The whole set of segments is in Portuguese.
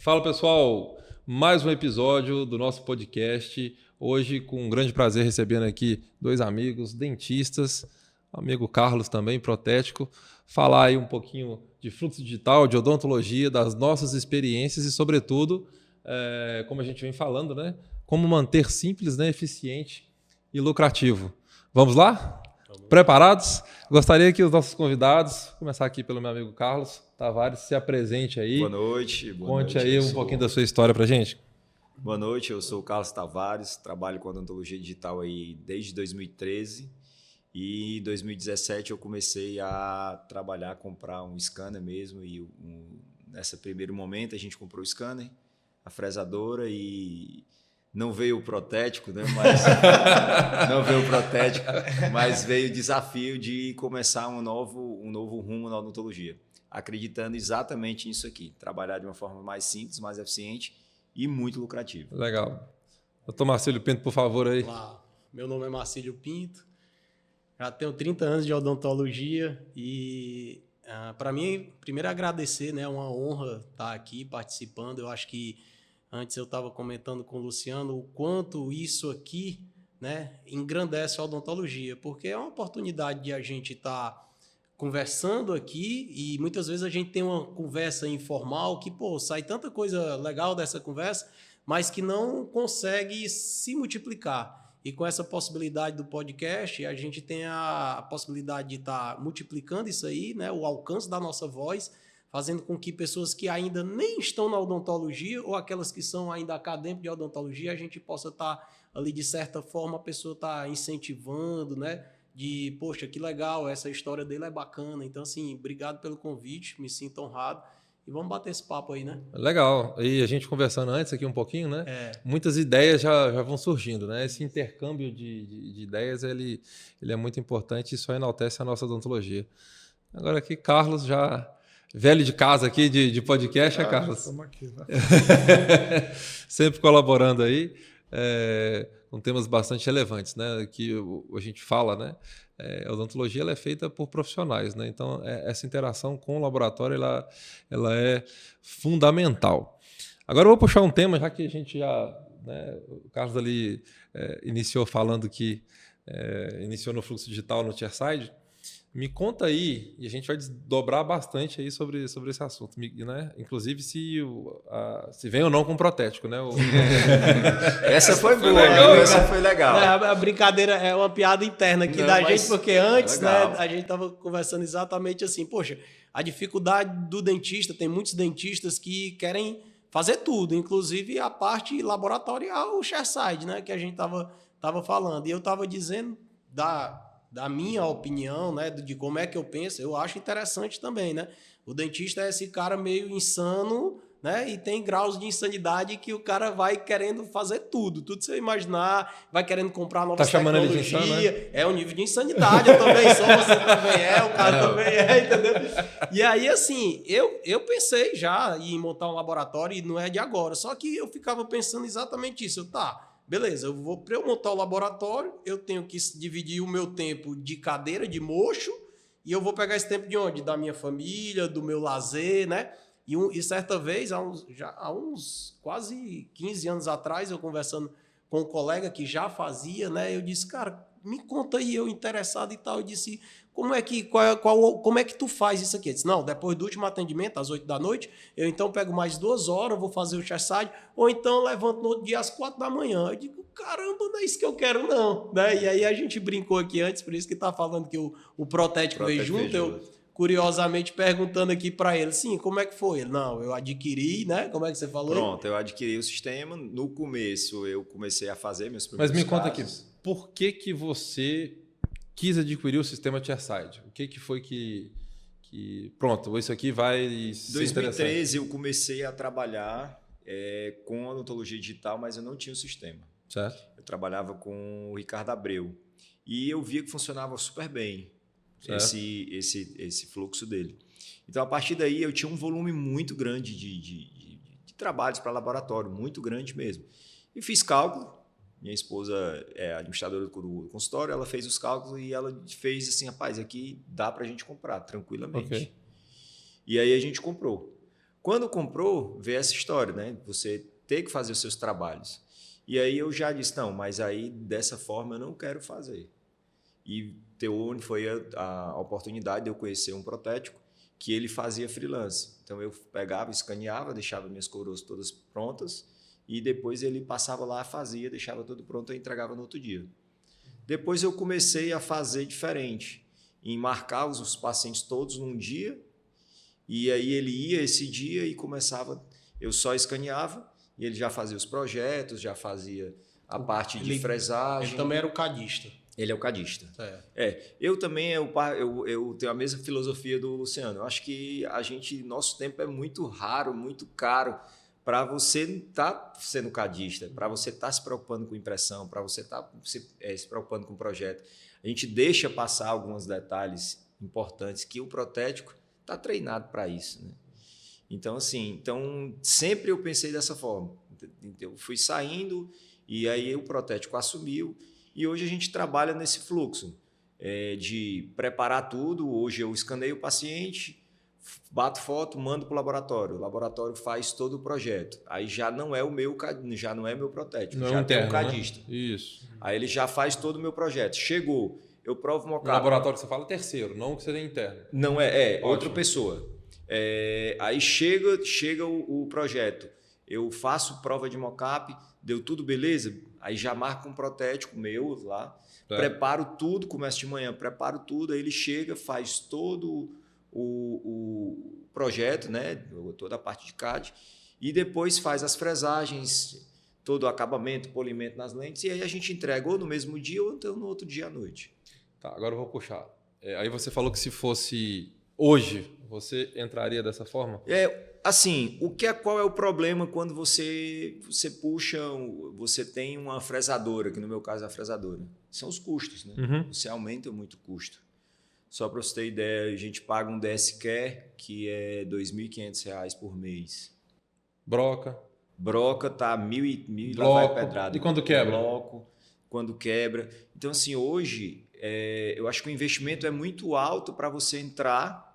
Fala pessoal, mais um episódio do nosso podcast. Hoje com um grande prazer recebendo aqui dois amigos dentistas, amigo Carlos também, protético, falar aí um pouquinho de fluxo digital, de odontologia, das nossas experiências e sobretudo, como a gente vem falando, né, como manter simples, né, eficiente e lucrativo. Vamos lá? Preparados? Gostaria que os nossos convidados, começar aqui pelo meu amigo Carlos Tavares, se apresente aí. Boa noite. Conte aí um pouquinho da sua história pra gente. Boa noite, eu sou o Carlos Tavares, trabalho com odontologia digital aí desde 2013 e em 2017 eu comecei a trabalhar, comprar um scanner mesmo e nesse primeiro momento a gente comprou o scanner, a fresadora e não veio o protético, né? Mas veio o desafio de começar um novo rumo na odontologia, acreditando exatamente nisso aqui, trabalhar de uma forma mais simples, mais eficiente e muito lucrativa. Legal. Doutor Marcílio Pinto, por favor, aí. Olá, meu nome é Marcílio Pinto, já tenho 30 anos de odontologia e para mim, primeiro agradecer, né? É uma honra estar aqui participando. Eu acho que antes eu estava comentando com o Luciano o quanto isso aqui, né, engrandece a odontologia, porque é uma oportunidade de a gente estar conversando aqui e muitas vezes a gente tem uma conversa informal que, sai tanta coisa legal dessa conversa, mas que não consegue se multiplicar. E com essa possibilidade do podcast, a gente tem a possibilidade de estar multiplicando isso aí, né, o alcance da nossa voz, fazendo com que pessoas que ainda nem estão na odontologia ou aquelas que são ainda acadêmicos de odontologia, a gente possa estar ali, de certa forma, a pessoa está incentivando, né? De, poxa, que legal, essa história dele é bacana. Então, assim, obrigado pelo convite, me sinto honrado. E vamos bater esse papo aí, né? Legal. E a gente conversando antes aqui um pouquinho, né? Muitas ideias já vão surgindo, né? Esse intercâmbio de ideias, ele é muito importante e só enaltece a nossa odontologia. Agora aqui, Carlos já... velho de casa aqui de podcast, Carlos? Estamos aqui, né? Sempre colaborando aí, com temas bastante relevantes, né? Que a gente fala, né? A odontologia ela é feita por profissionais, né? Então, essa interação com o laboratório ela é fundamental. Agora eu vou puxar um tema, já que a gente já... né, o Carlos ali iniciou falando que iniciou no fluxo digital no Chairside. Me conta aí, e a gente vai desdobrar bastante aí sobre esse assunto, né? Inclusive se vem ou não com protético, né? Essa foi boa, legal, essa foi legal. A brincadeira é uma piada interna aqui da gente, porque antes, né, a gente estava conversando exatamente assim, poxa, a dificuldade do dentista, tem muitos dentistas que querem fazer tudo, inclusive a parte laboratorial, o Chairside, né, que a gente tava falando. E eu estava dizendo da minha opinião, né, de como é que eu penso, eu acho interessante também, né? O dentista é esse cara meio insano, né? E tem graus de insanidade que o cara vai querendo fazer tudo você imaginar, vai querendo comprar novas tecnologias. Ele de insano, né? É um nível de insanidade, eu também sou, você também o cara também entendeu? E aí, assim, eu pensei já em montar um laboratório e não é de agora, só que eu ficava pensando exatamente isso, beleza, para eu montar o laboratório, eu tenho que dividir o meu tempo de cadeira, de mocho, e eu vou pegar esse tempo de onde? Da minha família, do meu lazer, né? E certa vez, há uns quase 15 anos atrás, eu conversando com um colega que já fazia, né? Eu disse, cara, me conta aí, eu interessado e tal. Eu disse, como é que tu faz isso aqui? Ele disse, não, depois do último atendimento, às 8 da noite, eu então pego mais 2 horas, vou fazer o Chairside, ou então levanto no outro dia às 4 da manhã. Eu digo, caramba, não é isso que eu quero, não. Né? E aí a gente brincou aqui antes, por isso que tá falando que o protético veio junto, eu curiosamente perguntando aqui para ele, sim, como é que foi? Ele, não, eu adquiri, né? Como é que você falou? Pronto, eu adquiri o sistema. No começo, eu comecei a fazer meus primeiros Mas me conta aqui, por que você quis adquirir o sistema Chairside? O que foi que... Pronto, isso aqui vai ser 2013 eu comecei a trabalhar com odontologia digital, mas eu não tinha o sistema. Certo. Eu trabalhava com o Ricardo Abreu. E eu via que funcionava super bem esse fluxo dele. Então, a partir daí, eu tinha um volume muito grande de trabalhos para laboratório, muito grande mesmo. E fiz cálculo. Minha esposa é administradora do consultório, ela fez os cálculos e ela fez assim, rapaz, aqui dá para a gente comprar tranquilamente. Okay. E aí a gente comprou. Quando comprou, veio essa história, né? Você ter que fazer os seus trabalhos. E aí eu já disse, não, mas aí dessa forma eu não quero fazer. E Teone foi a oportunidade de eu conhecer um protético que ele fazia freelance. Então eu pegava, escaneava, deixava minhas coroas todas prontas e depois ele passava lá, fazia, deixava tudo pronto e entregava no outro dia. Depois eu comecei a fazer diferente, em marcar os pacientes todos num dia, e aí ele ia esse dia e começava, eu só escaneava e ele já fazia os projetos, já fazia a parte de fresagem. Ele também era o cadista. Ele é o cadista. Eu também eu tenho a mesma filosofia do Luciano. Eu acho que nosso tempo é muito raro, muito caro para você estar sendo cadista, para você estar se preocupando com impressão, para você estar se preocupando com o projeto. A gente deixa passar alguns detalhes importantes que o protético está treinado para isso, né? Então, assim, sempre eu pensei dessa forma. Eu fui saindo e aí o protético assumiu. E hoje a gente trabalha nesse fluxo de preparar tudo. Hoje eu escaneio o paciente, bato foto, mando para o laboratório faz todo o projeto. Aí já não é meu protético, não já interno, tem um cadista. Né? Isso. Aí ele já faz todo o meu projeto. Chegou, eu provo mockup. O laboratório que você fala terceiro, não que você tem interno. Não é outra pessoa. Aí chega o projeto, eu faço prova de mockup, deu tudo beleza, aí já marco um protético meu lá, preparo tudo, começo de manhã, preparo tudo, aí ele chega, faz todo o projeto, né, toda a parte de CAD, e depois faz as fresagens, todo o acabamento, polimento nas lentes, e aí a gente entrega ou no mesmo dia ou então no outro dia à noite. Tá, agora eu vou puxar. Aí você falou que se fosse hoje, você entraria dessa forma? Assim, qual é o problema quando você puxa, você tem uma fresadora, que no meu caso é a fresadora? São os custos, né? Uhum. Você aumenta muito o custo. Só para você ter ideia, a gente paga um DSCare, que é R$ 2.500 por mês. Broca tá mil lá vai pedrada. E quando quebra? Bloco, quando quebra. Então, assim, hoje, eu acho que o investimento é muito alto para você entrar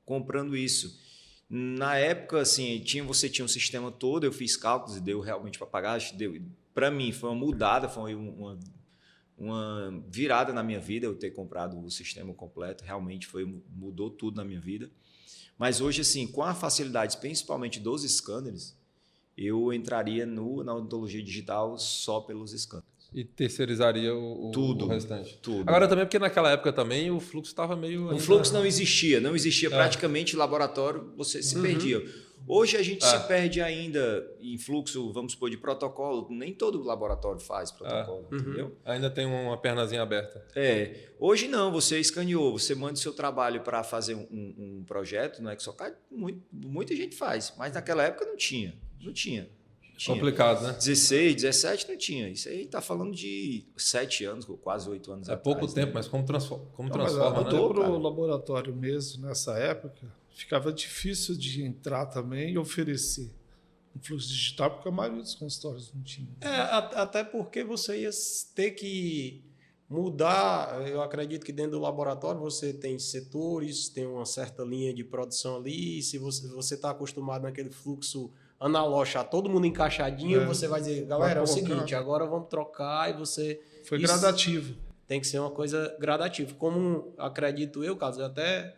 comprando isso. Na época, assim, você tinha um sistema todo, eu fiz cálculos e deu realmente para pagar. Para mim, foi uma mudada, foi uma virada na minha vida eu ter comprado o sistema completo. Realmente mudou tudo na minha vida. Mas hoje, assim, com a facilidade, principalmente dos scanners, eu entraria na odontologia digital só pelos scanners. E terceirizaria o restante. Tudo. Agora também, porque naquela época também o fluxo estava meio... O fluxo não existia praticamente laboratório, você se perdia. Hoje a gente se perde ainda em fluxo, vamos supor, de protocolo. Nem todo laboratório faz protocolo, entendeu? Ainda tem uma pernazinha aberta. Hoje não, você escaneou, você manda o seu trabalho para fazer um projeto, não é que só cai, muita gente faz, mas naquela época não tinha. Complicado, né? 16, 17 não tinha. Isso aí está falando de 7 anos, quase 8 anos atrás. Pouco tempo, né? mas como transforma, né? Para o laboratório mesmo, nessa época, ficava difícil de entrar também e oferecer um fluxo digital, porque a maioria dos consultórios não tinha. Até porque você ia ter que mudar. Eu acredito que dentro do laboratório você tem setores, tem uma certa linha de produção ali, e se você está acostumado naquele fluxo analógico, todo mundo encaixadinho, você vai dizer, galera, é o seguinte, agora vamos trocar e você... Foi gradativo. Tem que ser uma coisa gradativa. Como acredito eu, Carlos, até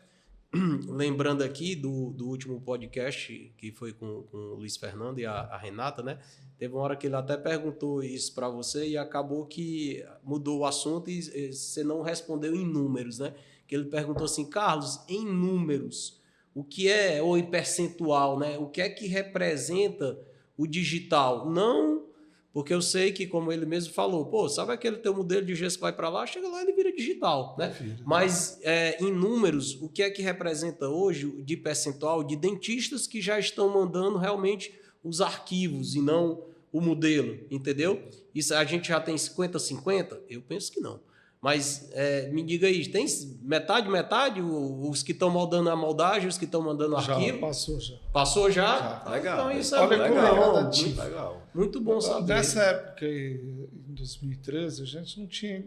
lembrando aqui do último podcast, que foi com o Luiz Fernando e a Renata, né? Teve uma hora que ele até perguntou isso para você e acabou que mudou o assunto e você não respondeu em números, né? Que ele perguntou assim, Carlos, em números, o que é, ou em percentual, né? O que é que representa o digital? Não, porque eu sei que, como ele mesmo falou, pô, sabe aquele teu modelo de gesso que vai para lá, chega lá e ele vira digital, né? Mas em números, o que é que representa hoje de percentual de dentistas que já estão mandando realmente os arquivos e não o modelo, entendeu? Isso a gente já tem 50-50? Eu penso que não. Mas me diga aí, tem metade, os que estão moldando a moldagem, os que estão mandando o arquivo? Passou já. Passou já? Legal. Então isso é muito legal. Muito bom saber. Nessa época, em 2013, a gente não tinha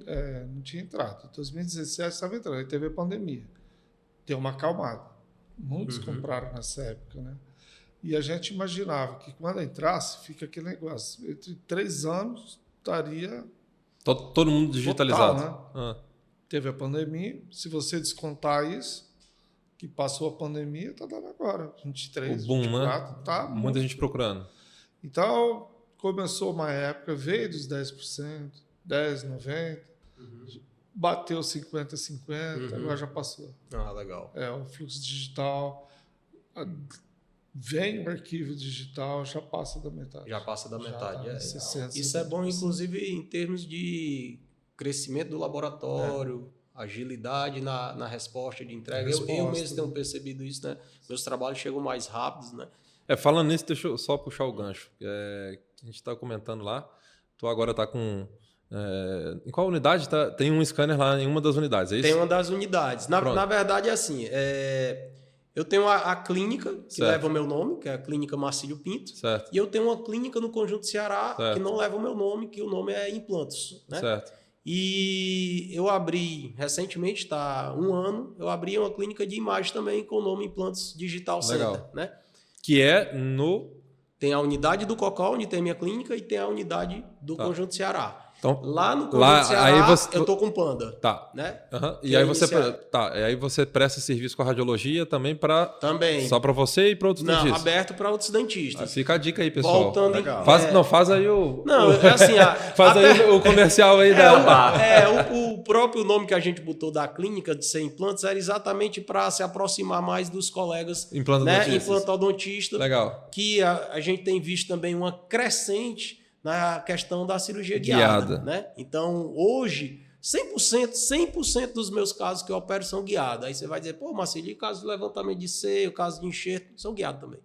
entrado. Em 2017 estava entrando, aí teve a pandemia. Deu uma acalmada. Muitos compraram nessa época, né? E a gente imaginava que quando entrasse, fica aquele negócio. Entre 3 anos, estaria... Todo mundo digitalizado. Total, né? Teve a pandemia. Se você descontar isso, que passou a pandemia, está dando agora. 23, o boom, 24. Né? Tá muita gente procurando. Então, começou uma época, veio dos 10%, 10%, 90%, bateu 50%, agora já passou. Legal. O fluxo digital, vem o arquivo digital, já passa da metade. Já passa da metade. Tá 60, isso é bom, inclusive, em termos de crescimento do laboratório, agilidade na resposta de entrega. Eu mesmo tenho percebido isso, né? Meus trabalhos chegam mais rápidos, né? Falando nisso, deixa eu só puxar o gancho. A gente está comentando lá, tu agora está com... em qual unidade? Tem um scanner lá em uma das unidades, é isso? Tem uma das unidades. Na verdade, é assim, eu tenho a clínica, que leva o meu nome, que é a Clínica Marcílio Pinto. Certo. E eu tenho uma clínica no Conjunto Ceará, que não leva o meu nome, que o nome é Implantos. Né? Certo. E eu abri, recentemente, está 1 ano, eu abri uma clínica de imagem também com o nome Implantos Digital Legal. Center. Né? Que é no... Tem a unidade do Cocó, onde tem a minha clínica, e tem a unidade do Conjunto Ceará. Então, lá no Conjunto Ceará, eu tô com Panda. Tá. Né? E aí você presta serviço com a radiologia também para... Também. Só para você e para outros dentistas? Não, aberto para outros dentistas. Fica a dica aí, pessoal. Voltando... Faz aí o... Não, é assim... faz aí o comercial aí da... O próprio nome que a gente botou da clínica de ser implantes era exatamente para se aproximar mais dos colegas implantodontistas. Legal. Que a gente tem visto também uma crescente na questão da cirurgia guiada. Né? Então, hoje, 100% dos meus casos que eu opero são guiados. Aí você vai dizer, Marcelo, e caso de levantamento de seio, caso de enxerto, são guiados também.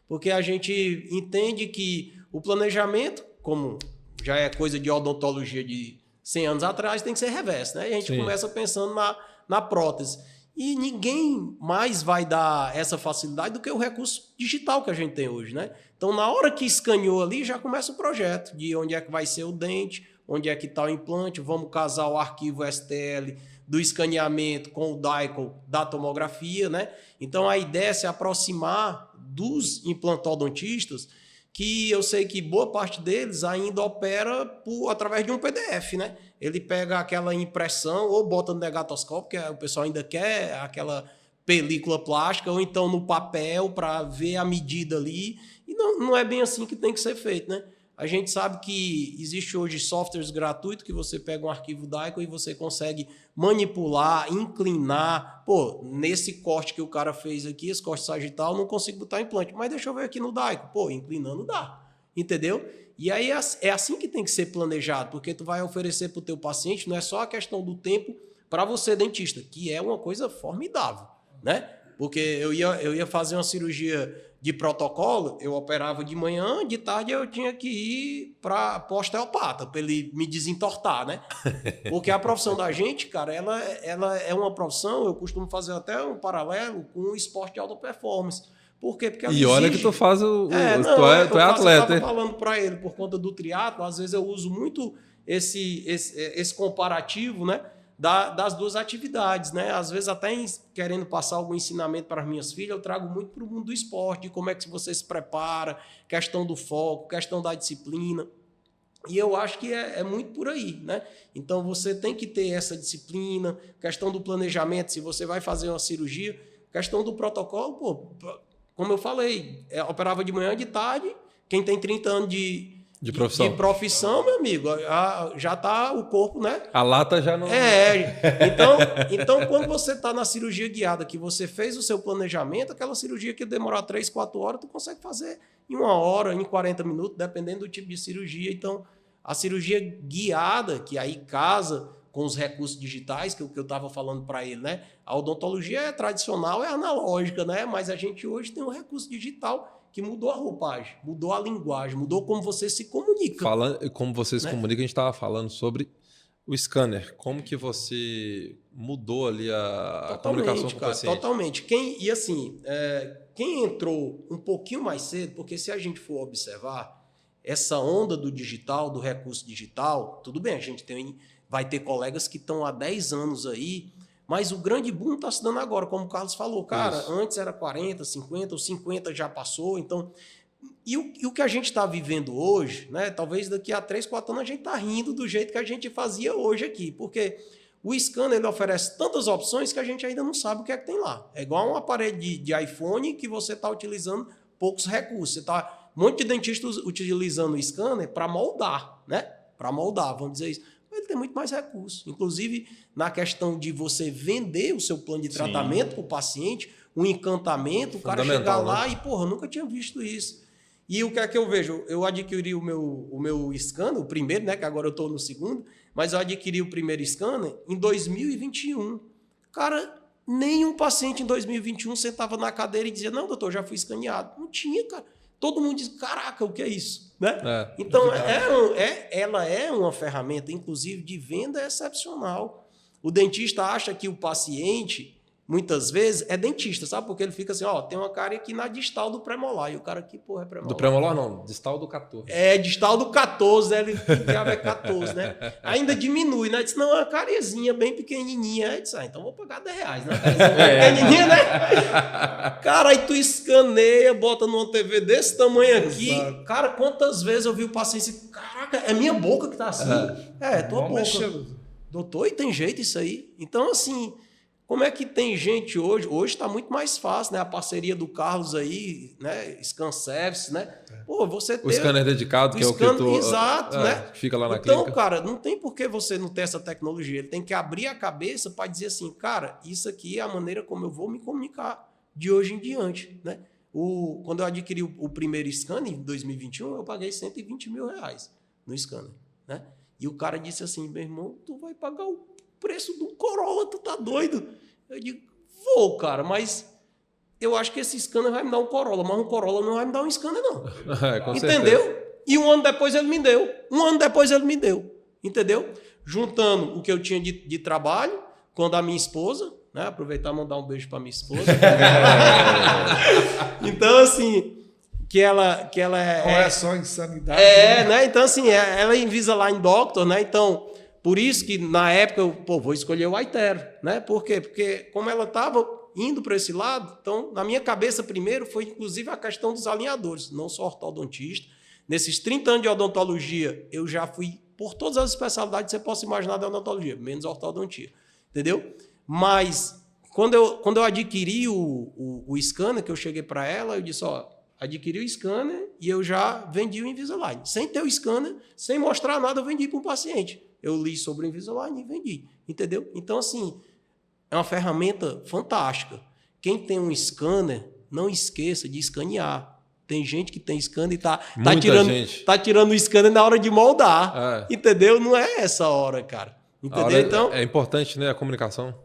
Porque a gente entende que o planejamento, como já é coisa de odontologia de 100 anos atrás, tem que ser reverso. Né? E a gente começa pensando na prótese. E ninguém mais vai dar essa facilidade do que o recurso digital que a gente tem hoje, né? Então, na hora que escaneou ali, já começa o projeto de onde é que vai ser o dente, onde é que está o implante, vamos casar o arquivo STL do escaneamento com o DICOM da tomografia, né? Então, a ideia é se aproximar dos implantodontistas, que eu sei que boa parte deles ainda opera através de um PDF, né? Ele pega aquela impressão ou bota no negatoscópio, que o pessoal ainda quer aquela película plástica, ou então no papel para ver a medida ali. E não é bem assim que tem que ser feito, né? A gente sabe que existe hoje softwares gratuitos que você pega um arquivo DICOM e você consegue manipular, inclinar. Nesse corte que o cara fez aqui, esse corte sagital, não consigo botar implante. Mas deixa eu ver aqui no DICOM. Inclinando dá. Entendeu? E aí é assim que tem que ser planejado, porque tu vai oferecer para o teu paciente, não é só a questão do tempo para você, dentista, que é uma coisa formidável, né? Porque eu ia fazer uma cirurgia de protocolo, eu operava de manhã, de tarde eu tinha que ir para osteopata, para ele me desentortar, né? Porque a profissão da gente, cara, ela é uma profissão, eu costumo fazer até um paralelo com o esporte de alta performance. Por quê? Porque e olha que tu faz tu é atleta. Eu estava falando para ele, por conta do triatlo, às vezes eu uso muito esse comparativo, né, das duas atividades. Né? Às vezes até querendo passar algum ensinamento para as minhas filhas, eu trago muito para o mundo do esporte, de como é que você se prepara, questão do foco, questão da disciplina. E eu acho que é muito por aí, né? Então você tem que ter essa disciplina, questão do planejamento, se você vai fazer uma cirurgia, questão do protocolo, como eu falei, operava de manhã, de tarde. Quem tem 30 anos de profissão, meu amigo, já está o corpo, né? A lata já não... Então, quando você está na cirurgia guiada, que você fez o seu planejamento, aquela cirurgia que demorar 3, 4 horas, tu consegue fazer em 1 hora, em 40 minutos, dependendo do tipo de cirurgia. Então, a cirurgia guiada, que aí casa com os recursos digitais, que eu estava falando para ele, né? A odontologia é tradicional, é analógica, né? Mas a gente hoje tem um recurso digital que mudou a roupagem, mudou a linguagem, mudou como você se comunica. Como você se comunica, a gente estava falando sobre o scanner. Como que você mudou ali a comunicação com o paciente? Totalmente. Quem entrou um pouquinho mais cedo, porque se a gente for observar essa onda do digital, do recurso digital, tudo bem, a gente vai ter colegas que estão há 10 anos aí, Mas o grande boom está se dando agora, como o Carlos falou. Cara, antes era 40, 50, os 50 já passou. Então, e o que a gente está vivendo hoje, né? Talvez daqui a 3, 4 anos a gente está rindo do jeito que a gente fazia hoje aqui. Porque o scanner ele oferece tantas opções que a gente ainda não sabe o que é que tem lá. É igual um aparelho de iPhone que você está utilizando poucos recursos. Você está um monte de dentistas utilizando o scanner para moldar, né? Para moldar, vamos dizer isso. Ele tem muito mais recursos. Inclusive, na questão de você vender o seu plano de tratamento para o paciente, um encantamento, o cara chegar lá e, porra, nunca tinha visto isso. E o que é que eu vejo? Eu adquiri o meu scanner, o primeiro, né? Que agora eu estou no segundo, mas eu adquiri o primeiro scanner em 2021. Cara, nenhum paciente em 2021 sentava na cadeira e dizia, não, doutor, já fui escaneado. Não tinha, cara. Todo mundo diz, caraca, o que é isso? Né? Então, ela é uma ferramenta, inclusive, de venda excepcional. O dentista acha que o paciente, muitas vezes, é dentista, sabe? Porque ele fica assim, ó, tem uma cárie aqui na distal do premolar. E o cara aqui, porra, é premolar. Do premolar não, distal do 14. É, distal do 14, ele é 14, né? Ainda diminui, né? Diz, não, é uma cariezinha bem pequenininha. Aí diz, então vou pagar R$10, né? Pequenininha, né? Cara, aí tu escaneia, bota numa TV desse tamanho aqui. Exato. Cara, quantas vezes eu vi o paciente assim, caraca, é minha boca que tá assim? É tua boca. Doutor, e tem jeito isso aí? Então, assim... Como é que tem gente hoje? Hoje está muito mais fácil, né? A parceria do Carlos aí, né? Scan Service, né? Pô, você tem... O scanner dedicado, que é o que tu... Exato, né? Fica lá na clínica. Então, cara, não tem por que você não ter essa tecnologia. Ele tem que abrir a cabeça para dizer assim, cara, isso aqui é a maneira como eu vou me comunicar de hoje em diante, né? Quando eu adquiri o primeiro scanner, em 2021, eu paguei R$120 mil no scanner, né? E o cara disse assim, meu irmão, tu vai pagar o preço de um Corolla, tu tá doido? Eu digo, vou, cara, mas eu acho que esse scanner vai me dar um Corolla, mas um Corolla não vai me dar um scanner, não. Entendeu? Certeza. E um ano depois ele me deu. Entendeu? Juntando o que eu tinha de trabalho, quando a minha esposa, né? Aproveitar e mandar um beijo para minha esposa. Então, assim, que ela não é só insanidade. Né? Então, assim, ela é Invisalign Doctor, né? Então... Por isso que, na época, eu vou escolher o iTero, né? Por quê? Porque, como ela estava indo para esse lado, então, na minha cabeça, primeiro, foi, inclusive, a questão dos alinhadores, não sou ortodontista. Nesses 30 anos de odontologia, eu já fui por todas as especialidades que você possa imaginar da odontologia, menos ortodontia, entendeu? Mas, quando eu adquiri o scanner, que eu cheguei para ela, eu disse, ó, adquiri o scanner e eu já vendi o Invisalign. Sem ter o scanner, sem mostrar nada, eu vendi para um paciente. Eu li sobre o Invisalign e vendi, entendeu? Então, assim, é uma ferramenta fantástica. Quem tem um scanner, não esqueça de escanear. Tem gente que tem scanner e tá tirando o scanner na hora de moldar, entendeu? Não é essa hora, cara. Entendeu? Então, é importante, né, a comunicação.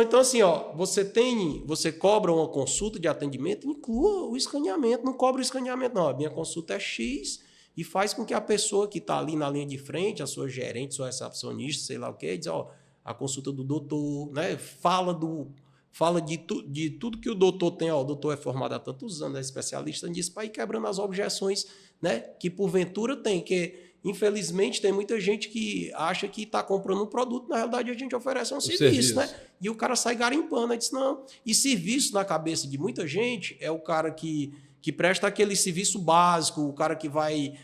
Então, assim, ó, você cobra uma consulta de atendimento, inclua o escaneamento. Não cobra o escaneamento, não. A minha consulta é X... E faz com que a pessoa que está ali na linha de frente, a sua gerente, sua recepcionista, sei lá o quê, diz, ó, a consulta do doutor, né? Fala de tudo que o doutor tem, ó, o doutor é formado há tantos anos, é especialista nisso, para ir quebrando as objeções, né? Que porventura tem, que infelizmente tem muita gente que acha que está comprando um produto, na realidade a gente oferece um serviço, né? E o cara sai garimpando, aí diz, não. E serviço na cabeça de muita gente é o cara que presta aquele serviço básico, o cara que vai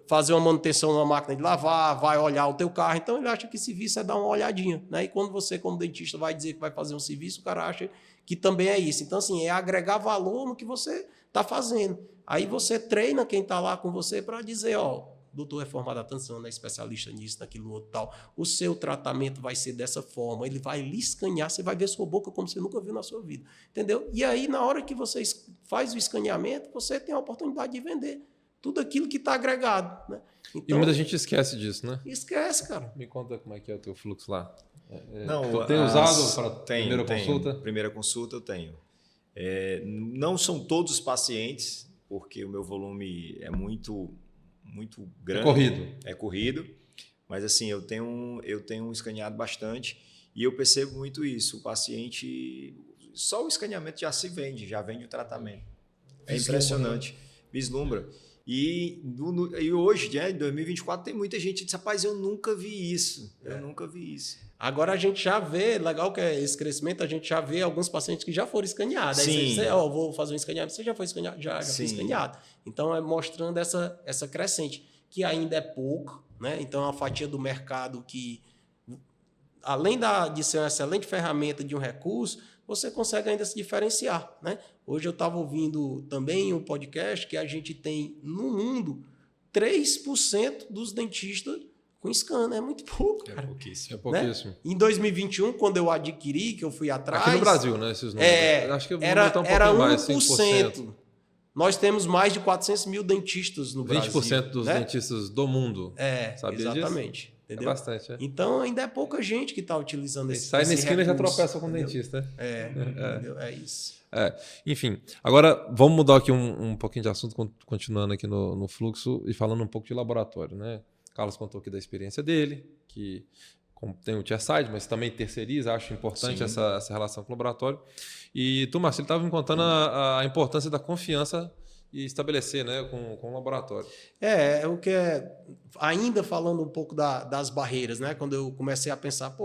fazer uma manutenção numa máquina de lavar, vai olhar o teu carro, então ele acha que serviço é dar uma olhadinha, né? E quando você, como dentista, vai dizer que vai fazer um serviço, o cara acha que também é isso. Então, assim, é agregar valor no que você está fazendo. Aí você treina quem está lá com você para dizer, ó, doutor é formado há tantos anos, é especialista nisso, naquilo, outro tal. O seu tratamento vai ser dessa forma, ele vai lhe escanear, você vai ver sua boca como você nunca viu na sua vida, entendeu? E aí, na hora que você faz o escaneamento, você tem a oportunidade de vender tudo aquilo que está agregado, né? Então, e muita gente esquece disso, né? Esquece, cara. Me conta como é que é o teu fluxo lá. Não, tu tem usado para primeira consulta? Primeira consulta eu tenho. Não são todos os pacientes, porque o meu volume é muito grande. É corrido. Mas assim, eu tenho escaneado bastante e eu percebo muito isso. O paciente, só o escaneamento já vende o tratamento. É impressionante. Vislumbra. E hoje, né, em 2024, tem muita gente que diz, rapaz, eu nunca vi isso. Eu nunca vi isso. Agora a gente já vê, legal que é esse crescimento, a gente já vê alguns pacientes que já foram escaneados. Sim. Aí você vou fazer um escaneamento. Você já foi escaneado? Já Sim. foi escaneado. Então, é mostrando essa crescente, que ainda é pouco, né? Então, é uma fatia do mercado que, além de ser uma excelente ferramenta de um recurso, você consegue ainda se diferenciar, né? Hoje eu estava ouvindo também um podcast que a gente tem no mundo 3% dos dentistas com scanner. É muito pouco, cara. É pouquíssimo. É pouquíssimo. Né? Em 2021, quando eu adquiri, que eu fui atrás... Aqui no Brasil, né? Esses números. Acho que era tá um pouquinho mais, 1%. Nós temos mais de 400 mil dentistas no Brasil. 20% dos né? dentistas do mundo. Sabia exatamente. Disso? Entendeu? É bastante, é. Então, ainda é pouca gente que está utilizando esse sai na esquina e já recurso, tropeça com o entendeu? dentista. Entendeu? É isso. Enfim, agora vamos mudar aqui um pouquinho de assunto, continuando aqui no fluxo e falando um pouco de laboratório, né? Carlos contou aqui da experiência dele, que tem o chairside, mas também terceiriza, acho importante essa relação com o laboratório. E tu, Marcelo, estava me contando a importância da confiança e estabelecer, né, com o laboratório. O que ainda falando um pouco das barreiras, né? Quando eu comecei a pensar,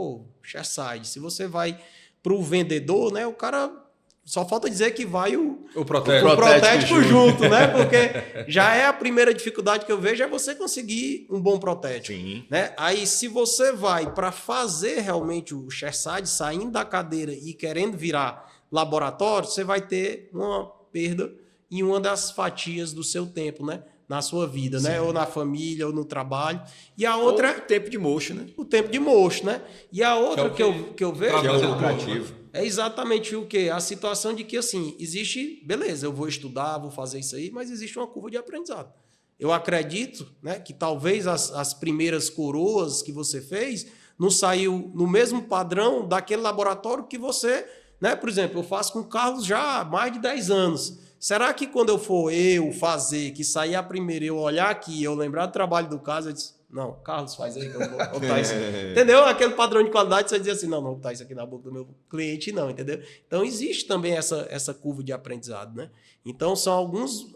chairside, se você vai para o vendedor, né, o cara só falta dizer que vai o protético junto, né? Porque já é a primeira dificuldade que eu vejo, é você conseguir um bom protético. Sim. Né? Aí, se você vai para fazer realmente o chairside, saindo da cadeira e querendo virar laboratório, você vai ter uma perda em uma das fatias do seu tempo, né? Na sua vida, né? Ou na família, ou no trabalho. E a outra... Ou o tempo de mocho, né? O tempo de mocho, né? E a outra que eu vejo... Que é o lucrativo. É exatamente o quê? A situação de que, assim, existe... Beleza, eu vou estudar, vou fazer isso aí, mas existe uma curva de aprendizado. Eu acredito, né, que talvez as primeiras coroas que você fez não saiu no mesmo padrão daquele laboratório que você... Né? Por exemplo, eu faço com o Carlos já há mais de 10 anos. Será que quando eu for fazer, que sair a primeira, eu olhar aqui, eu lembrar do trabalho do Carlos, eu disse, não, Carlos, faz aí que eu vou botar isso. Entendeu? Aquele padrão de qualidade, você dizer assim, não, botar isso aqui na boca do meu cliente, não, entendeu? Então, existe também essa curva de aprendizado, né? Então, são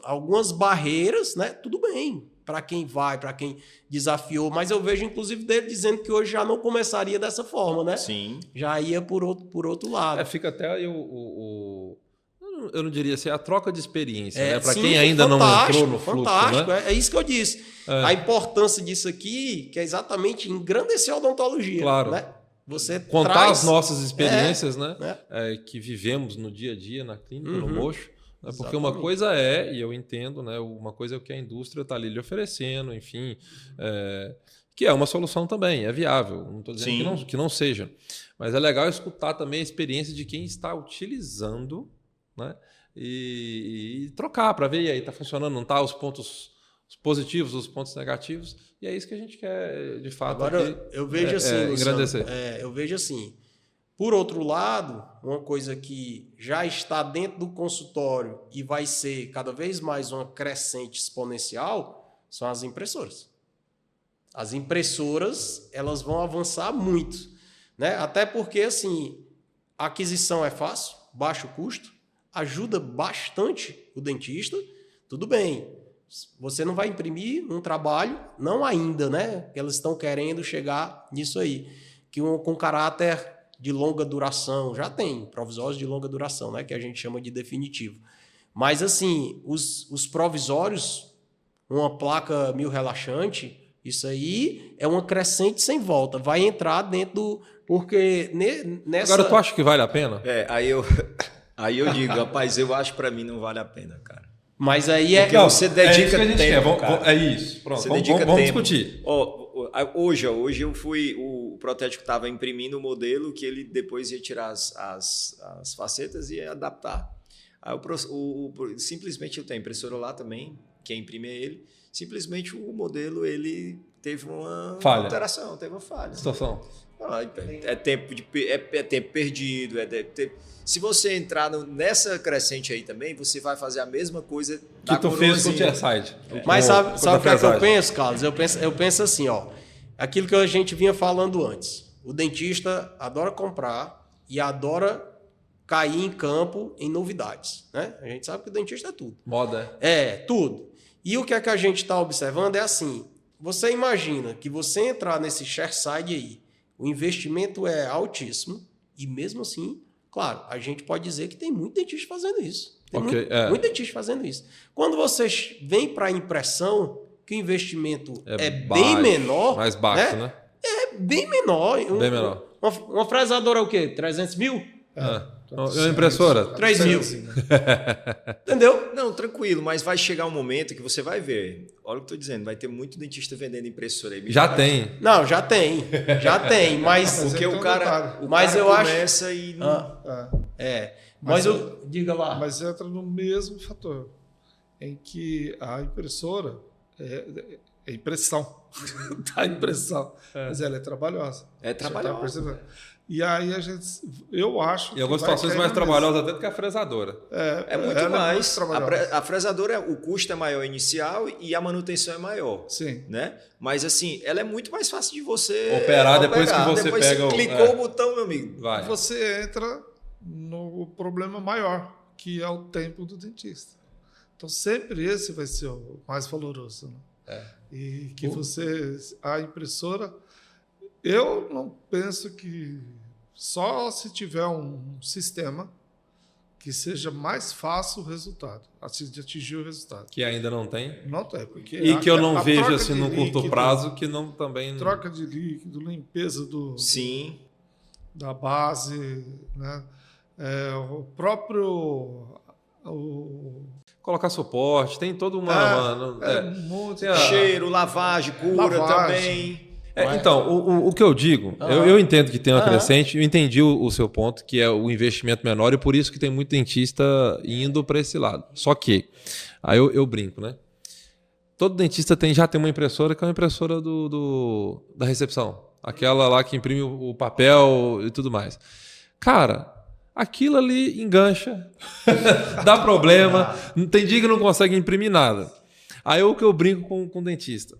algumas barreiras, né? Tudo bem, para quem vai, para quem desafiou, mas eu vejo, inclusive, dele dizendo que hoje já não começaria dessa forma, né? Sim. Já ia por outro lado. Fica até eu não diria assim, a troca de experiência, né? Para quem ainda não entrou no fluxo. Fantástico, né? É isso que eu disse. A importância disso aqui, que é exatamente engrandecer a odontologia. Claro. Né? Você contar as nossas experiências, né? Que vivemos no dia a dia, na clínica, no mocho. Né? Porque uma coisa e eu entendo, né? Uma coisa é o que a indústria está ali lhe oferecendo, enfim, que é uma solução também, é viável. Não estou dizendo que não seja. Mas é legal escutar também a experiência de quem está utilizando, né? E trocar para ver, e aí está funcionando, não está, os pontos positivos, os pontos negativos, e é isso que a gente quer, de fato. Agora, aqui, eu vejo assim, engrandecer. Eu vejo assim, por outro lado, uma coisa que já está dentro do consultório e vai ser cada vez mais uma crescente exponencial, são as impressoras. As impressoras, elas vão avançar muito, né? Até porque, assim, a aquisição é fácil, baixo custo, ajuda bastante o dentista, tudo bem. Você não vai imprimir um trabalho, não ainda, né? Elas estão querendo chegar nisso aí. Que com caráter de longa duração, já tem provisórios de longa duração, né? Que a gente chama de definitivo. Mas, assim, os provisórios, uma placa mil relaxante, isso aí é uma crescente sem volta. Vai entrar dentro do... Porque nessa... Agora, tu acha que vale a pena? Aí eu digo, rapaz, eu acho que para mim não vale a pena, cara. Mas aí porque você dedica tempo, cara. É isso. Pronto, vamos discutir. Hoje eu fui... O protético estava imprimindo o modelo que ele depois ia tirar as facetas e ia adaptar. Aí simplesmente eu tenho a impressora lá também, quem imprime é ele. Simplesmente o modelo ele teve uma alteração, teve uma falha. Situação. É tempo perdido. Se você entrar nessa crescente aí também, você vai fazer a mesma coisa que tu fez com o chairside. Mas sabe o que é que eu penso, Carlos? Eu penso assim, ó, aquilo que a gente vinha falando antes. O dentista adora comprar e adora cair em campo em novidades, né? A gente sabe que o dentista é tudo. Moda. Tudo. E o que é que a gente está observando é assim, você imagina que você entrar nesse ShareSide aí, o investimento é altíssimo e mesmo assim, claro, a gente pode dizer que tem muito dentista fazendo isso. Tem muito dentista fazendo isso. Quando você vem para a impressão, que o investimento é bem menor... Mais baixo, né? É bem menor. Bem menor. Uma fresadora é o quê? 300 mil? Uma impressora? 3 mil. Entendeu? Não, tranquilo, mas vai chegar um momento que você vai ver. Olha o que eu estou dizendo, vai ter muito dentista vendendo impressora aí. Já tem. Não, já tem. Já tem, mas... Porque o cara começa acho... e... Mas diga lá. Mas entra no mesmo fator, em que a impressora é impressão. Dá impressão. Mas ela é trabalhosa. É trabalhosa. E aí eu acho que. Em algumas situações mais trabalhosa até do que a fresadora. É muito mais. A fresadora, o custo é maior inicial e a manutenção é maior. Sim. Né? Mas assim, ela é muito mais fácil de você operar depois que você pega clicou o botão, meu amigo. Vai. Você entra no problema maior, que é o tempo do dentista. Então sempre esse vai ser o mais valoroso. Né? E que a impressora, eu não penso que só se tiver um sistema que seja mais fácil o resultado, assim, de atingir o resultado. Que ainda não tem? Não tem, porque e que eu não vejo assim no curto prazo, que não também... Troca de líquido, limpeza Sim. da base, né? O próprio... Colocar suporte, tem todo uma... Cheiro, lavagem, cura também. Então, o que eu digo, eu entendo que tem uma crescente, eu entendi o seu ponto, que é o investimento menor, e por isso que tem muito dentista indo para esse lado. Só que, aí eu brinco, né? Todo dentista já tem uma impressora que é uma impressora da recepção. Aquela lá que imprime o papel e tudo mais. Cara, aquilo ali engancha, dá problema, tem dia que não consegue imprimir nada. Aí o que eu brinco com o dentista.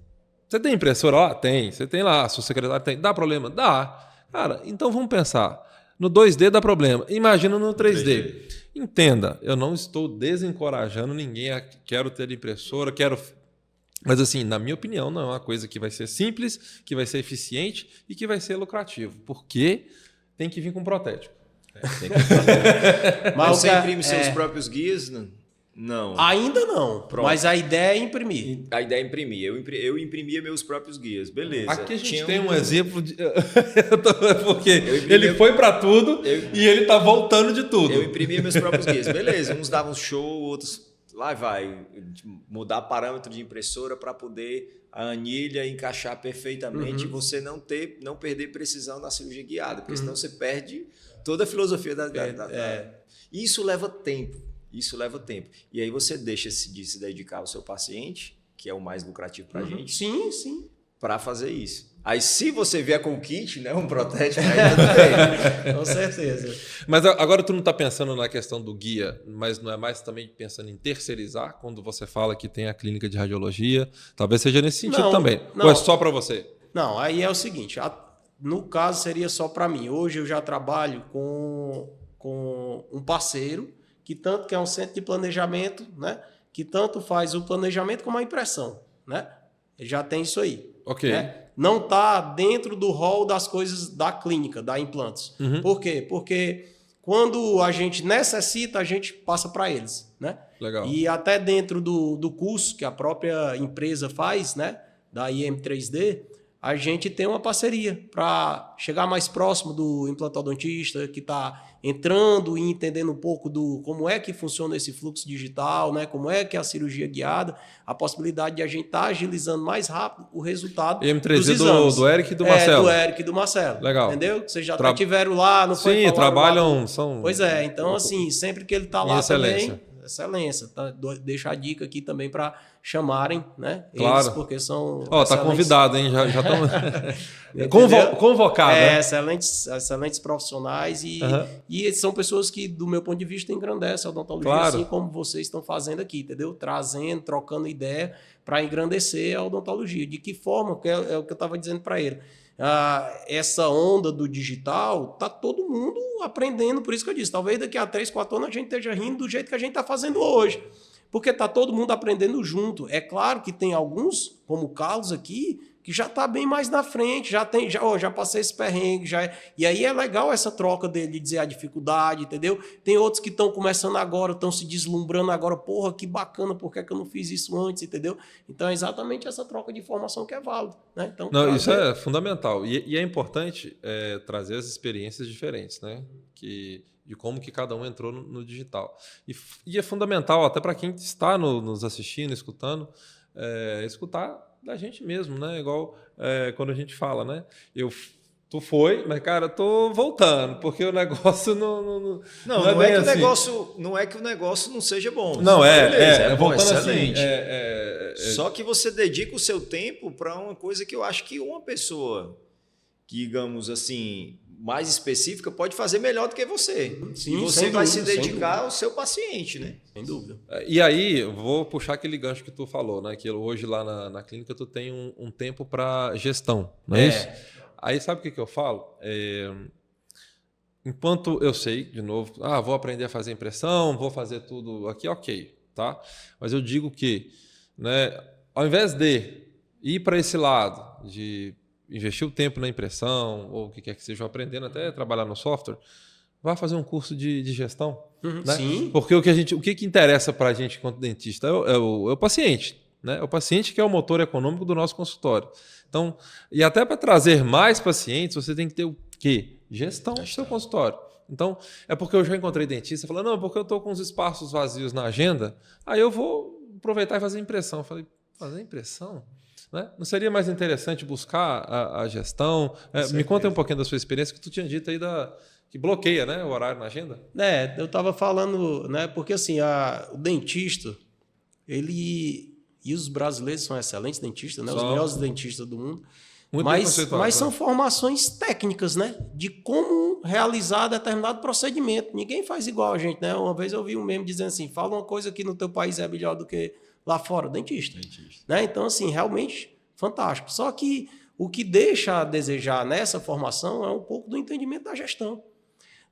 Você tem impressora lá? Tem. Você tem lá, seu secretário tem. Dá problema? Dá. Cara, então vamos pensar. No 2D dá problema. Imagina no 3D. Entenda, eu não estou desencorajando ninguém a quero ter impressora, quero... Mas assim, na minha opinião, não é uma coisa que vai ser simples, que vai ser eficiente e que vai ser lucrativo. Porque tem que vir com protético. Mas você imprime seus próprios guias? Não. Ainda não. Pronto. Mas a ideia é imprimir. A ideia é imprimir. Eu imprimia meus próprios guias. Beleza. Aqui a gente tem um exemplo de... Porque ele foi para tudo e ele tá voltando de tudo. Eu imprimia meus próprios guias. Beleza. Uns davam show, outros... Lá vai. Mudar parâmetro de impressora para poder a anilha encaixar perfeitamente e você não perder precisão na cirurgia guiada. Porque senão você perde toda a filosofia da... Isso leva tempo. E aí você deixa de se dedicar ao seu paciente, que é o mais lucrativo para a gente. Sim. Para fazer isso. Aí se você vier com o kit, né, um protético, aí tudo bem. Com certeza. Mas agora tu não está pensando na questão do guia, mas não é mais também pensando em terceirizar, quando você fala que tem a clínica de radiologia? Talvez seja nesse sentido também. Ou é só para você? Não, aí é o seguinte, no caso seria só para mim. Hoje eu já trabalho com um parceiro, que é um centro de planejamento, né? Que tanto faz o planejamento como a impressão, né? Já tem isso aí. Ok. Né? Não está dentro do rol das coisas da clínica, da implantes. Por quê? Porque quando a gente necessita, a gente passa para eles, né? Legal. E até dentro do curso que a própria empresa faz, né? Da IM3D, a gente tem uma parceria para chegar mais próximo do implantodontista que está entrando e entendendo um pouco como é que funciona esse fluxo digital, né? Como é que é a cirurgia guiada, a possibilidade de a gente estar agilizando mais rápido o resultado dos exames. do Eric e do Marcelo. Do Eric e do Marcelo. Legal. Entendeu? Vocês já tiveram lá, não foi? Sim, trabalham... Lá. Pois é, então assim, sempre que ele está lá também... Excelência. Tá? Deixa a dica aqui também para chamarem, né? Claro. Eles, porque são... Tá convidado, hein? Já estão convocados. Né? Excelentes profissionais e são pessoas que, do meu ponto de vista, engrandecem a odontologia, assim como vocês estão fazendo aqui, entendeu? Trazendo, trocando ideia para engrandecer a odontologia. De que forma? Que é o que eu estava dizendo para ele. Essa onda do digital, tá todo mundo aprendendo, por isso que eu disse, talvez daqui a 3, 4 anos a gente esteja rindo do jeito que a gente está fazendo hoje, Porque está todo mundo aprendendo junto. É claro que tem alguns, como o Carlos aqui, que já está bem mais na frente, já passei esse perrengue, e aí é legal essa troca dele, de dizer a dificuldade, entendeu? Tem outros que estão começando agora, estão se deslumbrando agora, porra, que bacana, por que eu não fiz isso antes, entendeu? Então é exatamente essa troca de informação que é válida, né? Então, não, isso é fundamental, e é importante trazer as experiências diferentes, né? De como que cada um entrou no digital. E é fundamental, até para quem está nos assistindo, escutando, escutar da gente mesmo, né? Igual quando a gente fala, né? Tu foi, mas, cara, tô voltando, porque o negócio não é que assim. Não é que o negócio não seja bom. Não, beleza, voltando excelente. Assim. Só que você dedica o seu tempo para uma coisa que eu acho que uma pessoa, digamos assim, mais específica, pode fazer melhor do que você. Sim, e você vai se dedicar ao seu paciente, né? Sem dúvida. E aí, eu vou puxar aquele gancho que tu falou, né? Que hoje lá na clínica tu tem um tempo para gestão, não é isso? Aí sabe o que eu falo? Enquanto eu sei, de novo, vou aprender a fazer impressão, vou fazer tudo aqui, ok, tá? Mas eu digo que, né, ao invés de ir para esse lado de investir o tempo na impressão, ou o que quer que seja, aprendendo até trabalhar no software, vá fazer um curso de gestão. Né? Sim. Porque o que interessa para a gente enquanto dentista é o paciente. Né? É o paciente que é o motor econômico do nosso consultório. Então, e até para trazer mais pacientes, você tem que ter o quê? Gestão do seu consultório. Então, é porque eu já encontrei dentista falando, não, porque eu estou com os espaços vazios na agenda, aí eu vou aproveitar e fazer impressão. Eu falei, fazer impressão? Né? Não seria mais interessante buscar a gestão? Me conta um pouquinho da sua experiência, que tu tinha dito aí que bloqueia, né, o horário na agenda. Eu estava falando, né, porque assim, o dentista, e os brasileiros são excelentes dentistas, né, os melhores dentistas do mundo, mas são formações técnicas, né, de como realizar determinado procedimento. Ninguém faz igual a gente, né? Uma vez eu vi um meme dizendo assim, fala uma coisa que no teu país é melhor do que lá fora, dentista. Né? Então, assim, realmente fantástico. Só que o que deixa a desejar nessa formação é um pouco do entendimento da gestão,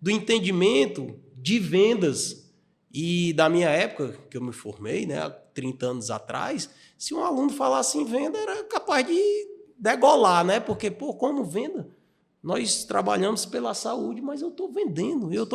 do entendimento de vendas. E da minha época, que eu me formei, né, há 30 anos atrás, se um aluno falasse em venda, era capaz de degolar, né? Porque, como venda? Nós trabalhamos pela saúde, mas eu estou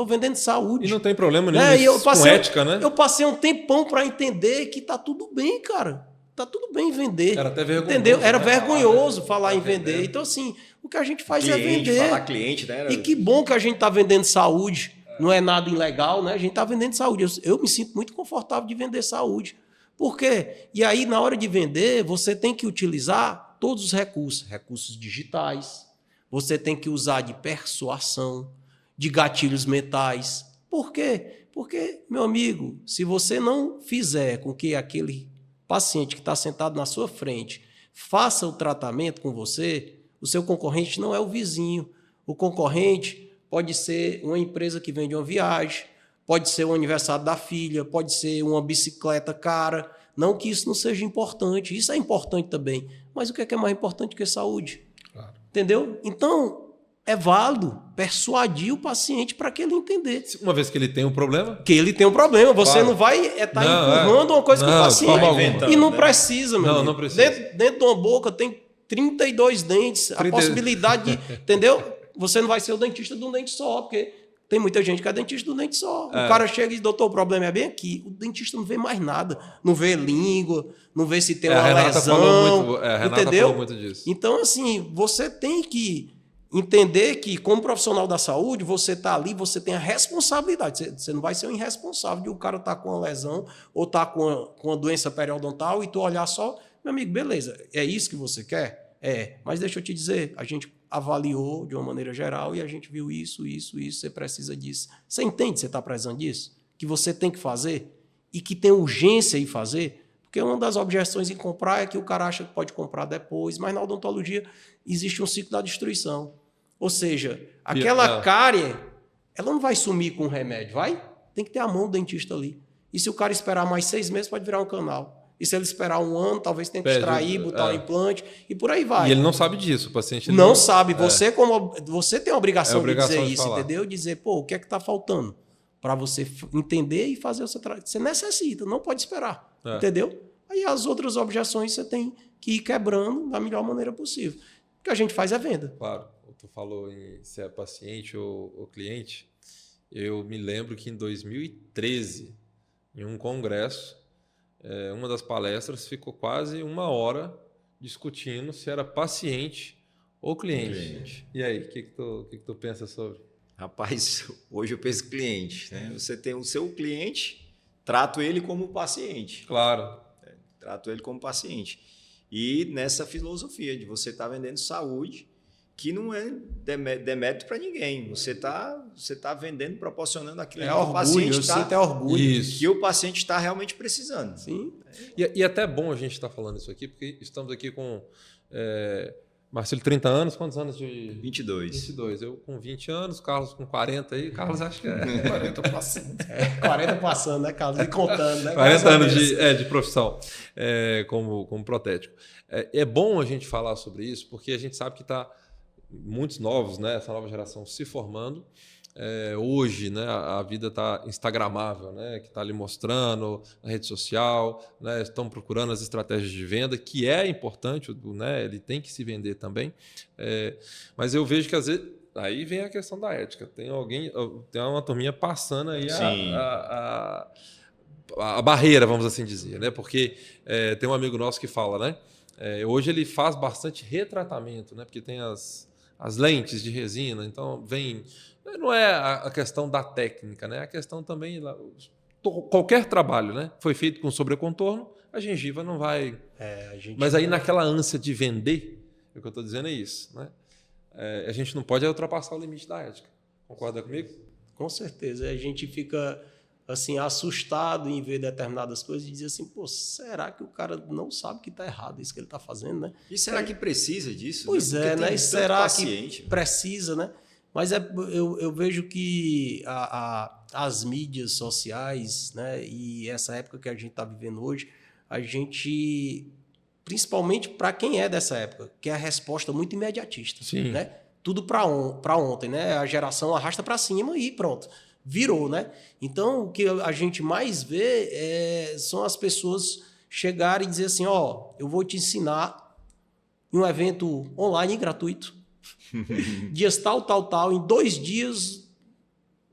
vendendo saúde. E não tem problema nenhum com ética, né? Eu passei um tempão para entender que tá tudo bem, cara. Tá tudo bem vender. Era até vergonhoso. Entendeu? Era vergonhoso falar em vender. Então, assim, o que a gente faz é vender. Falar cliente, né? E que bom que a gente está vendendo saúde. Não é nada ilegal, né? A gente está vendendo saúde. Eu me sinto muito confortável de vender saúde. Por quê? E aí, na hora de vender, você tem que utilizar todos os recursos digitais. Você tem que usar de persuasão, de gatilhos mentais. Por quê? Porque, meu amigo, se você não fizer com que aquele paciente que está sentado na sua frente faça o tratamento com você, o seu concorrente não é o vizinho. O concorrente pode ser uma empresa que vende uma viagem, pode ser o aniversário da filha, pode ser uma bicicleta cara. Não que isso não seja importante. Isso é importante também. Mas o que é mais importante que saúde? Entendeu? Então, é válido persuadir o paciente para que ele entender. Uma vez que ele tem um problema? Que ele tem um problema. Você não vai estar empurrando uma coisa que o paciente... E não precisa, meu amigo. Não precisa. Dentro de uma boca tem 32 dentes. A possibilidade de... Entendeu? Você não vai ser o dentista de um dente só, porque tem muita gente que é dentista de um dente só. O cara chega e diz, doutor, o problema é bem aqui. O dentista não vê mais nada. Não vê língua, não vê se tem uma lesão. A Renata entendeu? Falou muito disso. Então, assim, você tem que entender que, como profissional da saúde, você está ali, você tem a responsabilidade. Você não vai ser um irresponsável de o cara estar com uma lesão ou estar com uma doença periodontal e tu olhar só, meu amigo, beleza, é isso que você quer? Mas deixa eu te dizer, a gente avaliou de uma maneira geral e a gente viu isso, você precisa disso. Você entende que você está precisando disso? Que você tem que fazer e que tem urgência em fazer? Porque uma das objeções em comprar é que o cara acha que pode comprar depois, mas na odontologia existe um ciclo da destruição. Ou seja, aquela cárie, ela não vai sumir com o remédio, vai? Tem que ter a mão do dentista ali. E se o cara esperar mais 6 meses, pode virar um canal. E se ele esperar 1 ano, talvez tenha que extrair, botar um implante, e por aí vai. E ele não sabe disso, o paciente não sabe. Você tem a obrigação de dizer isso, entendeu? Dizer, o que é que está faltando para você entender e fazer o seu trabalho. Você necessita, não pode esperar, entendeu? Aí as outras objeções você tem que ir quebrando da melhor maneira possível. O que a gente faz é venda. Claro, tu falou em se é paciente ou cliente. Eu me lembro que em 2013, em um congresso, uma das palestras ficou quase 1 hora discutindo se era paciente ou cliente. E aí, o que tu pensa sobre? Rapaz, hoje eu penso cliente, né? Você tem o seu cliente, trato ele como paciente. Claro. Trato ele como paciente. E nessa filosofia de você estar vendendo saúde, que não é demérito para ninguém. Você tá vendendo, proporcionando aquilo que o paciente está. Sinto orgulho. Isso. Que o paciente está realmente precisando. Sim. E até bom a gente estar falando isso aqui, porque estamos aqui com Marcelo, 30 anos, quantos anos de... 22. 22. Eu com 20 anos, Carlos com 40 aí. Carlos acho que 40 passando. 40 passando, né, Carlos? E contando, né? 40 anos de profissão como protético. É bom a gente falar sobre isso, porque a gente sabe que está muitos novos, né? Essa nova geração se formando. Hoje, né, a vida está instagramável, né, que está ali mostrando na rede social, né, estão procurando as estratégias de venda, que é importante, né, ele tem que se vender também. Mas eu vejo que às vezes aí vem a questão da ética. Tem uma turminha passando aí a barreira, vamos assim dizer, né? Porque tem um amigo nosso que fala, né? Hoje ele faz bastante retratamento, né? Porque tem as lentes de resina, então vem... Não é a questão da técnica, né? A questão também... Qualquer trabalho, né? Foi feito com sobrecontorno, a gengiva não vai... Mas aí naquela ânsia de vender, o que eu estou dizendo é isso, né? A gente não pode ultrapassar o limite da ética. Concorda comigo? Com certeza. A gente fica assim, assustado em ver determinadas coisas e dizer assim, pô, será que o cara não sabe que está errado isso que ele está fazendo, né? E será que precisa disso? Pois né? E será que precisa, né? Mas eu vejo que as mídias sociais, né, e essa época que a gente está vivendo hoje, a gente, principalmente para quem é dessa época, quer a resposta muito imediatista. Sim. Né? Tudo para ontem, né? A geração arrasta para cima e pronto, virou, né? Então, o que a gente mais vê são as pessoas chegarem e dizer assim, ó, eu vou te ensinar em um evento online gratuito, dias tal, em 2 dias.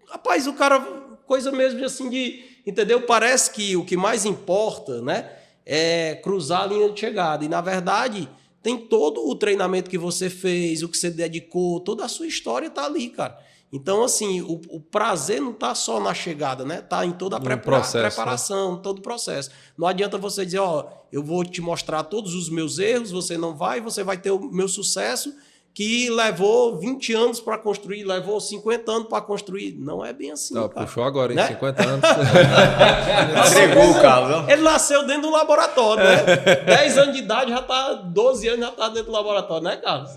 Rapaz, o cara, coisa mesmo assim de, entendeu? Parece que o que mais importa, né, é cruzar a linha de chegada. E, na verdade, tem todo o treinamento que você fez, o que você dedicou, toda a sua história está ali, cara. Então, assim, o prazer não está só na chegada, né? Está em toda a preparação, né? Todo o processo. Não adianta você dizer, ó, eu vou te mostrar todos os meus erros, você não vai, você vai ter o meu sucesso, que levou 20 anos para construir, levou 50 anos para construir. Não é bem assim, cara. Puxou agora, hein? Né? 50 anos. Entregou o Carlos. Ele nasceu dentro do laboratório, né? 10 anos de idade, 12 anos já está dentro do laboratório, né, Carlos?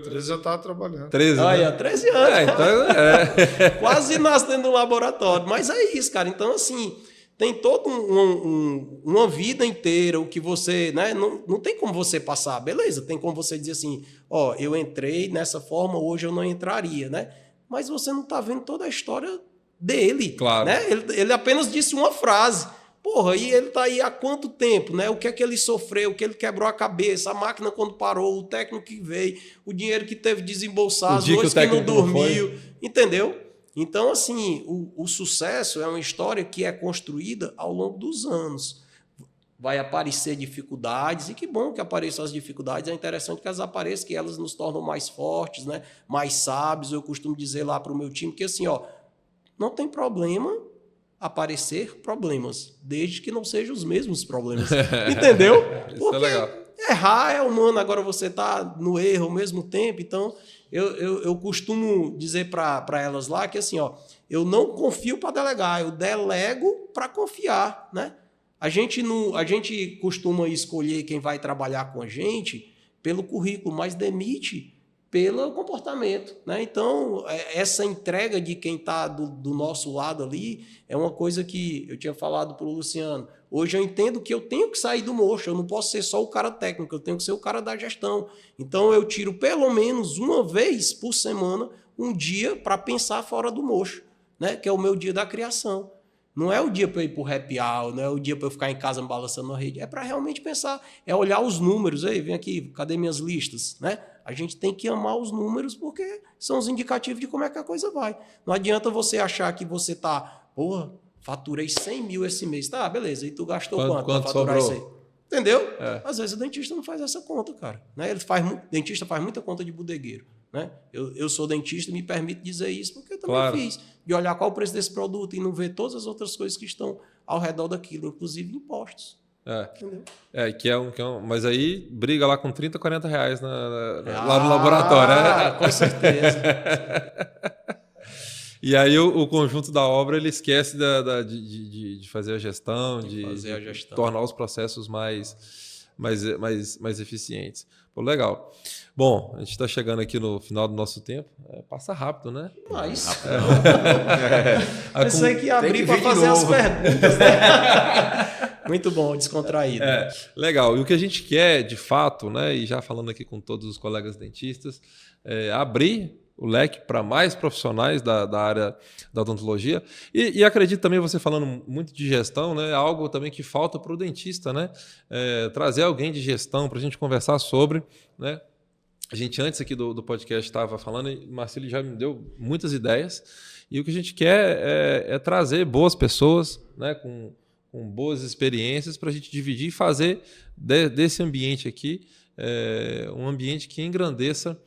13 já estava trabalhando. 13, Olha, né? 13 anos. Então Quase nasce dentro do laboratório. Mas é isso, cara. Então, assim, tem toda uma vida inteira, o que você, né? Não tem como você passar, beleza, tem como você dizer assim, ó, eu entrei nessa forma, hoje eu não entraria, né? Mas você não está vendo toda a história dele, claro. Né? Ele apenas disse uma frase. Porra, e ele está aí há quanto tempo, né? O que é que ele sofreu, o que ele quebrou a cabeça, a máquina quando parou, o técnico que veio, o dinheiro que teve de desembolsar, as noites que não dormiu, entendeu? Então, assim, o sucesso é uma história que é construída ao longo dos anos. Vai aparecer dificuldades, e que bom que apareçam as dificuldades, é interessante que elas apareçam, que elas nos tornam mais fortes, né? Mais sábios. Eu costumo dizer lá para o meu time que assim, ó, não tem problema aparecer problemas, desde que não sejam os mesmos problemas. Entendeu? Isso porque é legal. Errar é humano, agora você está no erro ao mesmo tempo, então... Eu costumo dizer para elas lá que assim, ó, eu não confio para delegar, eu delego para confiar, né? A gente costuma escolher quem vai trabalhar com a gente pelo currículo, mas demite pelo comportamento, né? Então, essa entrega de quem está do nosso lado ali é uma coisa que eu tinha falado para o Luciano. Hoje eu entendo que eu tenho que sair do mocho, eu não posso ser só o cara técnico, eu tenho que ser o cara da gestão. Então, eu tiro pelo menos uma vez por semana um dia para pensar fora do mocho. né? Que é o meu dia da criação. Não é o dia para eu ir para o happy hour, não é o dia para eu ficar em casa me balançando na rede. É para realmente pensar, é olhar os números. Aí, vem aqui, cadê minhas listas? Né? A gente tem que amar os números porque são os indicativos de como é que a coisa vai. Não adianta você achar que você está, porra, faturei 100 mil esse mês. Tá, beleza. E tu gastou quanto para faturar isso aí? Entendeu? Às vezes o dentista não faz essa conta, cara. Né? Dentista faz muita conta de bodegueiro. Né? Eu sou dentista e me permito dizer isso porque eu também fiz. De olhar qual o preço desse produto e não ver todas as outras coisas que estão ao redor daquilo, inclusive impostos. Entendeu? Mas aí briga lá com 30, 40 reais lá no laboratório. Com certeza. E aí o conjunto da obra ele esquece de fazer a gestão, de tornar os processos mais eficientes. Pô, legal. Bom, a gente está chegando aqui no final do nosso tempo. Passa rápido, né? Mas isso aí que abrir para fazer as perguntas. Né? Muito bom, descontraído. Legal. E o que a gente quer, de fato, né, e já falando aqui com todos os colegas dentistas, é abrir o leque para mais profissionais da área da odontologia. E acredito também, você falando muito de gestão, né, algo também que falta para o dentista, né, trazer alguém de gestão para a gente conversar sobre, né. A gente antes aqui do podcast estava falando e o Marcílio já me deu muitas ideias e o que a gente quer é trazer boas pessoas, né, com boas experiências para a gente dividir e fazer desse ambiente aqui um ambiente que engrandeça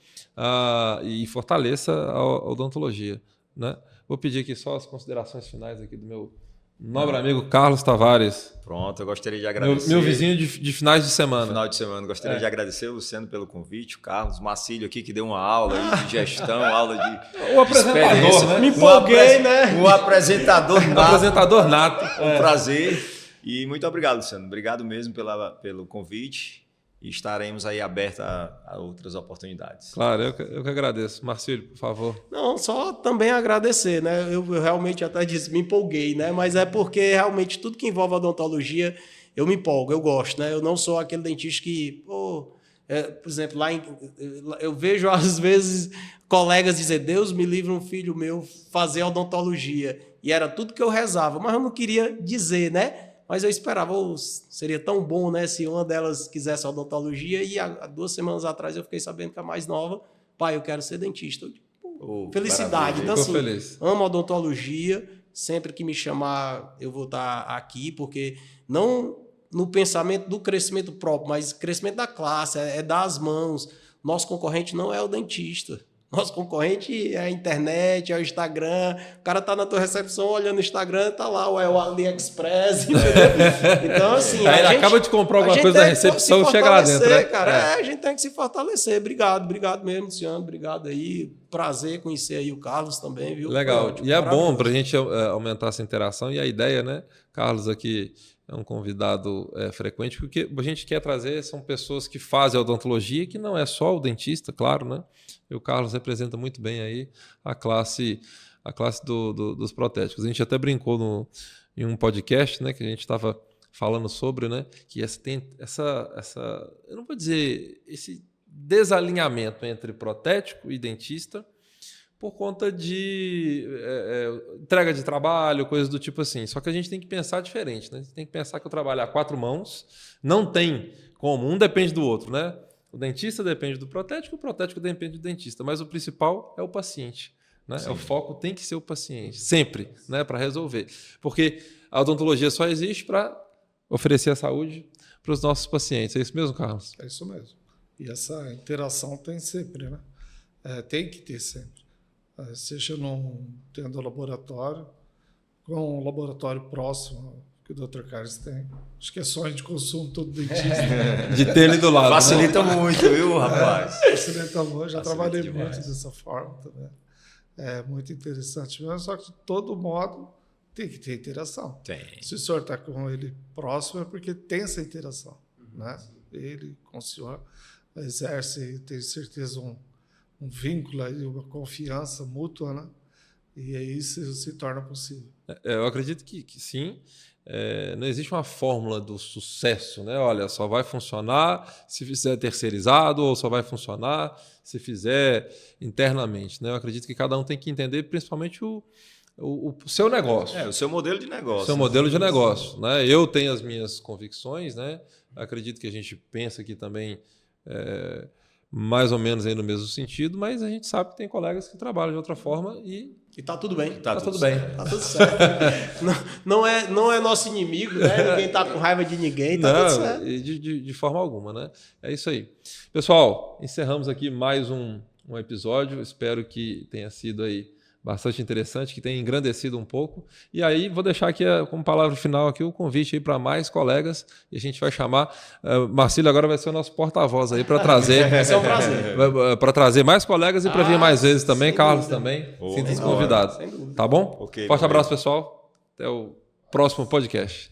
e fortaleça a odontologia, né? Vou pedir aqui só as considerações finais aqui do meu nobre amigo Carlos Tavares. Pronto, eu gostaria de agradecer. Meu vizinho de finais de semana. Final de semana. Gostaria de agradecer o Luciano pelo convite, o Carlos, o Marcílio aqui que deu uma aula aí de gestão, aula de o apresentador, né? Me empolguei, né? O apresentador nato. O apresentador nato. Um prazer. E muito obrigado, Luciano. Obrigado mesmo pelo convite. E estaremos aí abertos a outras oportunidades. Claro, eu que agradeço. Marcílio, por favor. Não, só também agradecer, né? Eu realmente até disse, me empolguei, né? Mas é porque realmente tudo que envolve odontologia, eu me empolgo, eu gosto, né? Eu não sou aquele dentista que, por exemplo, eu vejo às vezes colegas dizer, Deus me livre um filho meu fazer odontologia. E era tudo que eu rezava, mas eu não queria dizer, né? Mas eu esperava, seria tão bom, né, se uma delas quisesse odontologia. E há 2 semanas atrás eu fiquei sabendo que a mais nova, pai, eu quero ser dentista. Felicidade. Então, assim, amo odontologia. Sempre que me chamar, eu vou estar aqui, porque não no pensamento do crescimento próprio, mas crescimento da classe, é dar as mãos. Nosso concorrente não é o dentista. Nosso concorrente é a internet, é o Instagram. O cara tá na tua recepção olhando o Instagram, tá lá, é o AliExpress. Então, assim. Aí ele acaba de comprar alguma coisa da recepção e chega lá dentro. Né? Cara, a gente tem que se fortalecer. Obrigado mesmo, Luciano. Obrigado aí. Prazer conhecer aí o Carlos também, viu? Legal. E é bom para a gente aumentar essa interação. E a ideia, né? Carlos aqui é um convidado frequente, porque a gente quer trazer são pessoas que fazem odontologia, que não é só o dentista, claro, né? E o Carlos representa muito bem aí a classe dos protéticos. A gente até brincou em um podcast, né, que a gente estava falando sobre, né, que tem essa, eu não vou dizer, esse desalinhamento entre protético e dentista por conta de entrega de trabalho, coisas do tipo assim. Só que a gente tem que pensar diferente, né? A gente tem que pensar que eu trabalho a 4 mãos, não tem como, um depende do outro, né? O dentista depende do protético, o protético depende do dentista, mas o principal é o paciente. Né? O foco tem que ser o paciente, sempre, né? Para resolver. Porque a odontologia só existe para oferecer a saúde para os nossos pacientes. É isso mesmo, Carlos? É isso mesmo. E essa interação tem sempre, né? Tem que ter sempre. Seja tendo laboratório, com um laboratório próximo que o Dr. Carlos tem. Acho que é sonho de consumo todo dentista. De ter ele do lado. Facilita muito, viu, rapaz? Facilita muito. Já trabalhei demais. Muito dessa forma também. É muito interessante mesmo, só que de todo modo tem que ter interação. Tem. Se o senhor está com ele próximo é porque tem essa interação. Né? Ele com o senhor exerce, tenho certeza, um vínculo, aí, uma confiança mútua, né? E aí isso se torna possível. Eu acredito que sim. Não existe uma fórmula do sucesso, né? Olha, só vai funcionar se fizer terceirizado ou só vai funcionar se fizer internamente, né? Eu acredito que cada um tem que entender, principalmente o seu negócio. O seu modelo de negócio. O seu modelo de negócio. Né? Eu tenho as minhas convicções, né? Acredito que a gente pensa aqui também mais ou menos aí no mesmo sentido, mas a gente sabe que tem colegas que trabalham de outra forma e tá tudo bem. Tá tudo bem. Tá tudo certo. não é nosso inimigo, né? Ninguém tá com raiva de ninguém, tá tudo certo. De forma alguma, né? É isso aí. Pessoal, encerramos aqui mais um episódio. Espero que tenha sido aí bastante interessante, que tenha engrandecido um pouco. E aí vou deixar aqui como palavra final aqui o convite aí para mais colegas e a gente vai chamar Marcílio agora vai ser o nosso porta-voz aí para trazer. Vai ser um prazer. Para trazer mais colegas e para vir mais vezes também, Carlos dúvida. também. Sinta-se convidado. Tá bom? Okay, Forte abraço, pessoal. Até o próximo podcast.